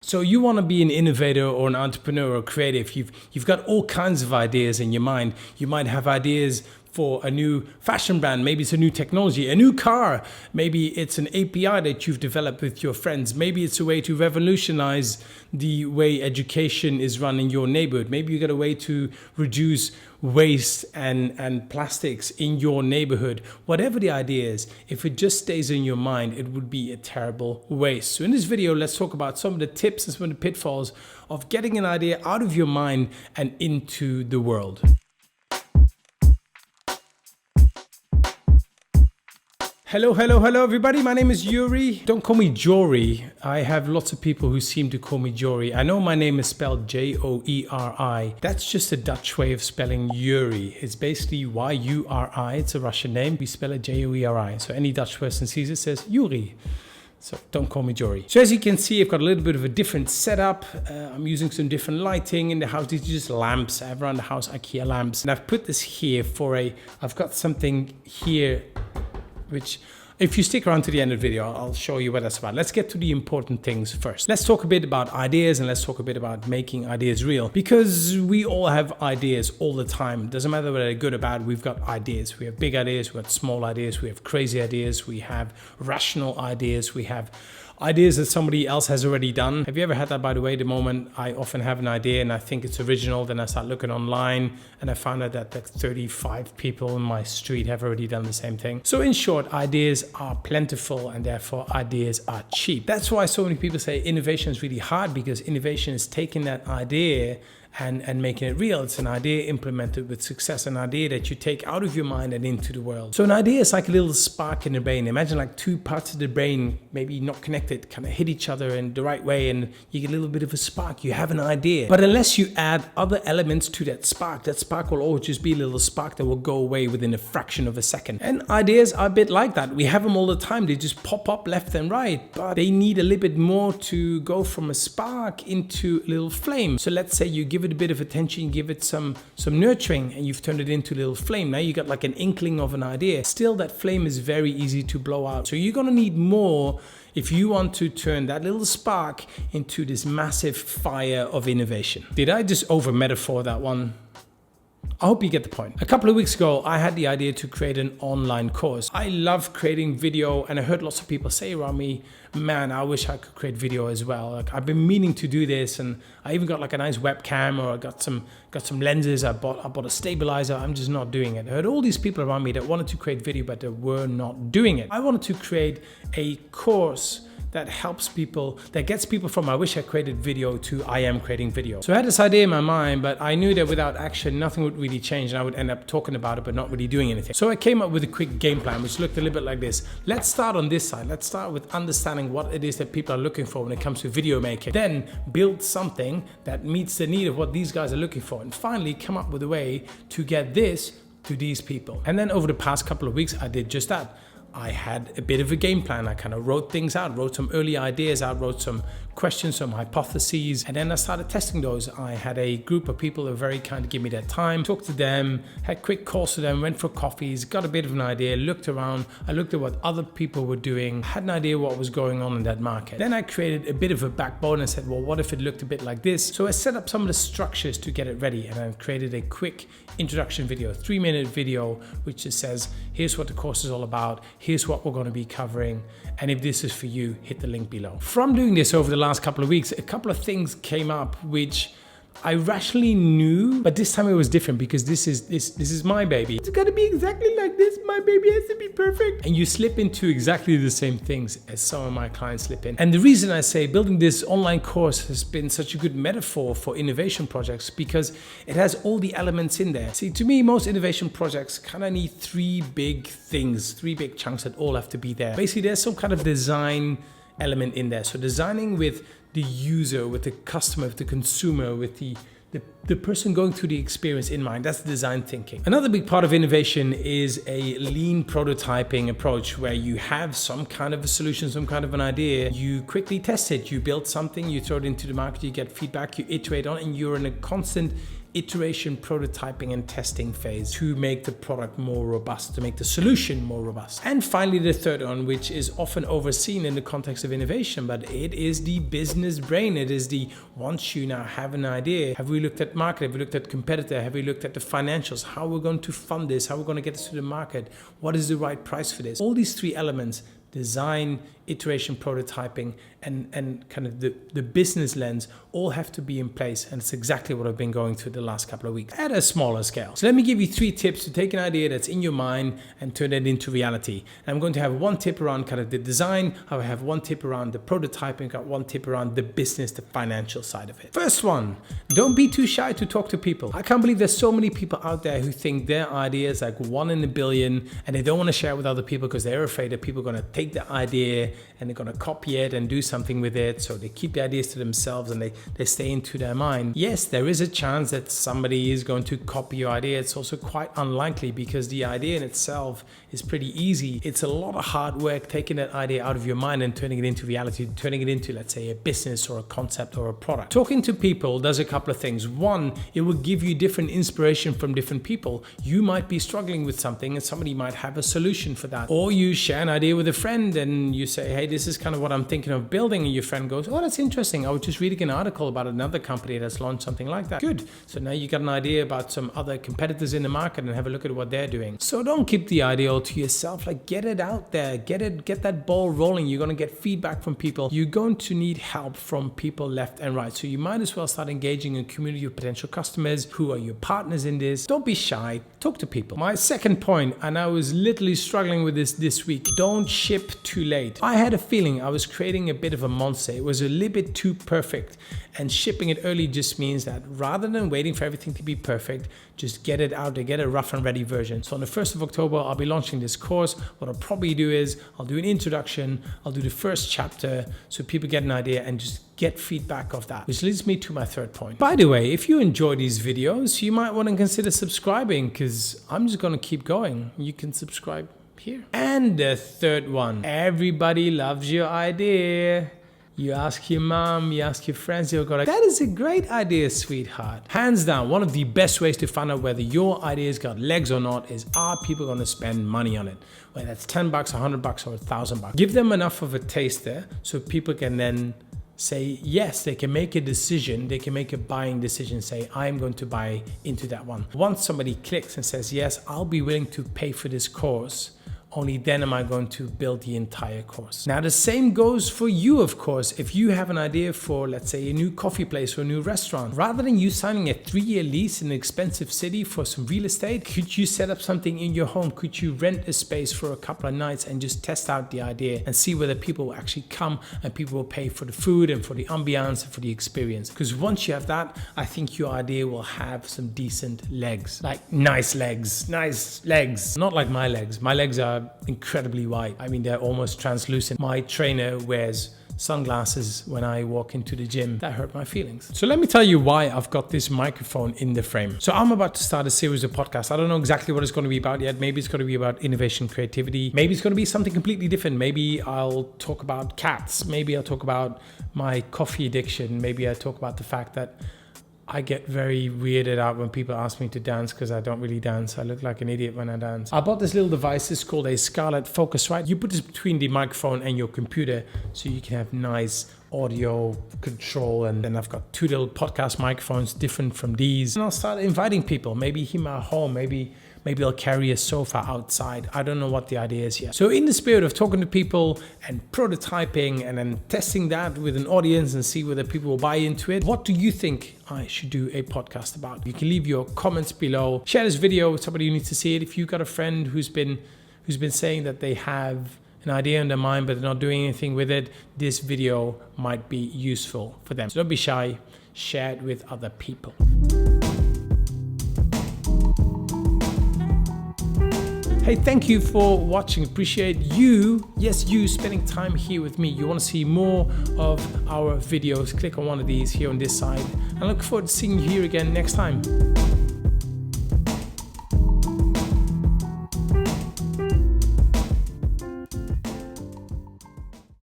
So you want to be an innovator or an entrepreneur or creative. You've got all kinds of ideas in your mind. You might have ideas for a new fashion brand. Maybe it's a new technology, a new car. Maybe it's an API that you've developed with your friends. Maybe it's a way to revolutionize the way education is run in your neighborhood. Maybe you got a way to reduce waste and plastics in your neighborhood. Whatever the idea is, if it just stays in your mind, it would be a terrible waste. So in this video, let's talk about some of the tips and some of the pitfalls of getting an idea out of your mind and into the world. Hello everybody, my name is Yuri. Don't call me Jory. I have lots of people who seem to call me Jory. I know my name is spelled J-O-E-R-I. That's just a Dutch way of spelling Yuri. It's basically Y-U-R-I. It's a Russian name. We spell it J-O-E-R-I. So any Dutch person sees it says Yuri. So don't call me Jory. So as you can see, I've got a little bit of a different setup. I'm using some different lighting in the house. These are just lamps. I have around the house IKEA lamps. And I've put this here I've got something here which, if you stick around to the end of the video, I'll show you what that's about. Let's get to the important things first. Let's talk a bit about ideas and let's talk a bit about making ideas real, because we all have ideas all the time. Doesn't matter whether they're good or bad, we've got ideas. We have big ideas, we've got small ideas, we have crazy ideas, we have rational ideas, we have ideas that somebody else has already done. Have you ever had that, by the way? The moment I often have an idea and I think it's original, then I start looking online and I found out that 35 people in my street have already done the same thing. So in short, ideas are plentiful and therefore ideas are cheap. That's why so many people say innovation is really hard, because innovation is taking that idea and making it real. It's an idea implemented with success, an idea that you take out of your mind and into the world. So an idea is like a little spark in the brain. Imagine like two parts of the brain, maybe not connected, kind of hit each other in the right way and you get a little bit of a spark. You have an idea. But unless you add other elements to that spark will always just be a little spark that will go away within a fraction of a second. And ideas are a bit like that. We have them all the time. They just pop up left and right, but they need a little bit more to go from a spark into a little flame. So let's say you give it a bit of attention, give it some nurturing, and you've turned it into a little flame. Now you got like an inkling of an idea. Still, that flame is very easy to blow out. So you're gonna need more if you want to turn that little spark into this massive fire of innovation. Did I just over metaphor that one? I hope you get the point. A couple of weeks ago, I had the idea to create an online course. I love creating video, and I heard lots of people say around me, man, I wish I could create video as well. Like, I've been meaning to do this, and I even got like a nice webcam, or I got some lenses. I bought a stabilizer. I'm just not doing it. I heard all these people around me that wanted to create video, but they were not doing it. I wanted to create a course that helps people, that gets people from I wish I created video to I am creating video. So I had this idea in my mind, but I knew that without action, nothing would really change and I would end up talking about it, but not really doing anything. So I came up with a quick game plan, which looked a little bit like this. Let's start on this side. Let's start with understanding what it is that people are looking for when it comes to video making. Then build something that meets the need of what these guys are looking for. And finally, come up with a way to get this to these people. And then over the past couple of weeks, I did just that. I had a bit of a game plan. I kind of wrote things out, wrote some early ideas out, wrote some questions, some hypotheses, and then I started testing those. I had a group of people who were very kind to give me their time, talked to them, had quick calls to them, went for coffees, got a bit of an idea, looked around. I looked at what other people were doing, had an idea what was going on in that market. Then I created a bit of a backbone and said, well, what if it looked a bit like this? So I set up some of the structures to get it ready, and I created a quick introduction video, 3-minute video, which just says, here's what the course is all about, here's what we're going to be covering, and if this is for you, hit the link below. From doing this over the last couple of weeks, a couple of things came up which I rationally knew, but this time it was different because this is my baby. It's gotta be exactly like this. My baby has to be perfect. And you slip into exactly the same things as some of my clients slip in. And the reason I say building this online course has been such a good metaphor for innovation projects, because it has all the elements in there. See, to me, most innovation projects kind of need 3 big things, 3 big chunks that all have to be there. Basically, there's some kind of design element in there. So designing with the user, with the customer, with the consumer, with the person going through the experience in mind. That's design thinking. Another big part of innovation is a lean prototyping approach, where you have some kind of a solution, some kind of an idea, you quickly test it, you build something, you throw it into the market, you get feedback, you iterate on it, and you're in a constant iteration, prototyping and testing phase to make the product more robust, to make the solution more robust. And finally, the third one, which is often overseen in the context of innovation, but it is the business brain. It is the, once you now have an idea, have we looked at market, have we looked at competitor, have we looked at the financials, how we're going to fund this, how we're going to get this to the market, what is the right price for this? All these three elements, design, iteration, prototyping, and kind of the business lens all have to be in place. And it's exactly what I've been going through the last couple of weeks at a smaller scale. So let me give you 3 tips to take an idea that's in your mind and turn it into reality. And I'm going to have 1 tip around kind of the design. I have 1 tip around the prototyping, got 1 tip around the business, the financial side of it. First one, don't be too shy to talk to people. I can't believe there's so many people out there who think their idea is like 1 in a billion and they don't want to share it with other people because they're afraid that people are going to take the idea and they're going to copy it and do something with it. So they keep the ideas to themselves and they stay into their mind. Yes, there is a chance that somebody is going to copy your idea. It's also quite unlikely because the idea in itself is pretty easy. It's a lot of hard work taking that idea out of your mind and turning it into reality, turning it into, let's say, a business or a concept or a product. Talking to people does a couple of things. 1, it will give you different inspiration from different people. You might be struggling with something and somebody might have a solution for that. Or you share an idea with a friend and you say, hey, this is kind of what I'm thinking of building. And your friend goes, oh, that's interesting. I was just reading an article about another company that's launched something like that. Good. So now you got an idea about some other competitors in the market and have a look at what they're doing. So don't keep the idea all to yourself. Like, get it out there, get that ball rolling. You're going to get feedback from people. You're going to need help from people left and right. So you might as well start engaging a community of potential customers who are your partners in this. Don't be shy. Talk to people. My second point, and I was literally struggling with this week, don't ship too late. I had a feeling I was creating a bit of a monster. It was a little bit too perfect, and shipping it early just means that rather than waiting for everything to be perfect, just get it out there, get a rough and ready version. So on the 1st of October, I'll be launching this course. What I'll probably do is I'll do an introduction, I'll do the first chapter so people get an idea and just get feedback of that, which leads me to my third point. By the way, if you enjoy these videos, you might want to consider subscribing because I'm just going to keep going. You can subscribe here. And the third one, everybody loves your idea. You ask your mom, you ask your friends, you'll go like, that is a great idea, sweetheart. Hands down, one of the best ways to find out whether your idea's got legs or not is, are people going to spend money on it? Whether that's $10, $100 or $1,000. Give them enough of a taste there so people can then say yes, they can make a decision, they can make a buying decision, say, I'm going to buy into that one. Once somebody clicks and says, yes, I'll be willing to pay for this course, only then am I going to build the entire course. Now, the same goes for you, of course. If you have an idea for, let's say, a new coffee place or a new restaurant, rather than you signing a 3-year lease in an expensive city for some real estate, could you set up something in your home? Could you rent a space for a couple of nights and just test out the idea and see whether people will actually come and people will pay for the food and for the ambiance and for the experience? Because once you have that, I think your idea will have some decent legs, like nice legs. Not like my legs. My legs are incredibly wide. I mean, they're almost translucent. My trainer wears sunglasses when I walk into the gym. That hurt my feelings. So let me tell you why I've got this microphone in the frame. So I'm about to start a series of podcasts. I don't know exactly what it's going to be about yet. Maybe it's going to be about innovation, creativity. Maybe it's going to be something completely different. Maybe I'll talk about cats. Maybe I'll talk about my coffee addiction. Maybe I'll talk about the fact that I get very weirded out when people ask me to dance because I don't really dance. I look like an idiot when I dance. I bought this little device. It's called a Scarlett Focusrite. You put this between the microphone and your computer so you can have nice audio control. And then I've got 2 little podcast microphones different from these. And I'll start inviting people. Maybe here at home, maybe I'll carry a sofa outside. I don't know what the idea is yet. So in the spirit of talking to people and prototyping and then testing that with an audience and see whether people will buy into it, what do you think I should do a podcast about? You can leave your comments below. Share this video with somebody who needs to see it. If you've got a friend who's been saying that they have an idea in their mind but they're not doing anything with it, this video might be useful for them. So don't be shy. Share it with other people. Hey, thank you for watching. Appreciate you, yes, you spending time here with me. You want to see more of our videos, click on one of these here on this side. I look forward to seeing you here again next time.